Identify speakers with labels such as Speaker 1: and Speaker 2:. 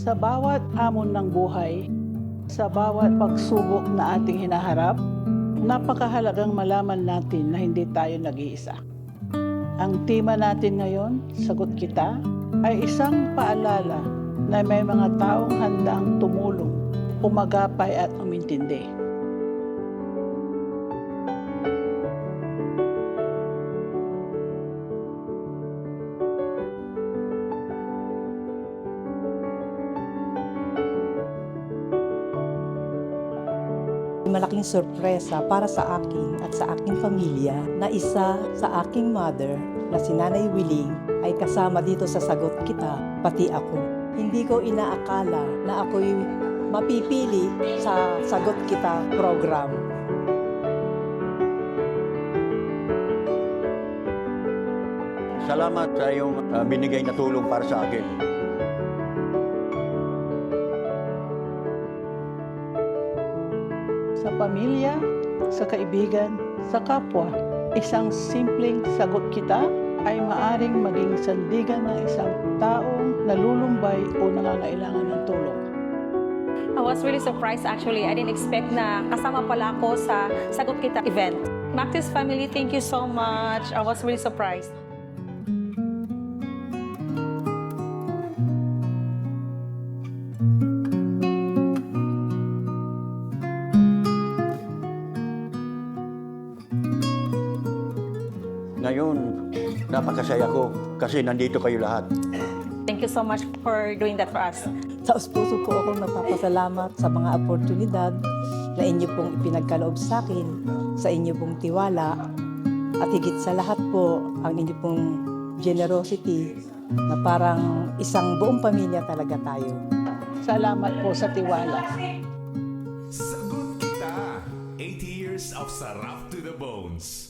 Speaker 1: Sa bawat hamon ng buhay, sa bawat pagsubok na ating hinaharap, napakahalagang malaman natin na hindi tayo nag-iisa. Ang tema natin ngayon, Sagot Kita, ay isang paalala na may mga taong handang tumulong, umagapay at umintindi.
Speaker 2: Malaking sorpresa para sa akin at sa aking pamilya na isa sa aking mother na si Nanay Wiling ay kasama dito sa Sagot Kita, pati ako. Hindi ko inaakala na ako'y mapipili sa Sagot Kita program.
Speaker 3: Salamat sa iyong binigay na tulong para sa akin.
Speaker 1: Sa pamilya, sa kaibigan, sa kapwa, isang simpleng sagot kita ay maaring maging sandigan ng isang taong nalulumbay o nangangailangan ng tulong.
Speaker 4: I was really surprised actually. I didn't expect na kasama pala ako sa Sagot Kita event. Mactis family, thank you so much. I was really surprised.
Speaker 3: Ngayon, napakasaya ko kasi nandito kayo lahat.
Speaker 4: Thank you so much for doing that for us.
Speaker 2: Sa puso po akong nagpapasalamat sa mga oportunidad na inyo pong ipinagkaloob sa akin, sa inyo pong tiwala, at higit sa lahat po ang inyo pong generosity na parang isang buong pamilya talaga tayo.
Speaker 1: Salamat po sa tiwala.
Speaker 5: Sagot Kita, 80 years of sarap to the bones.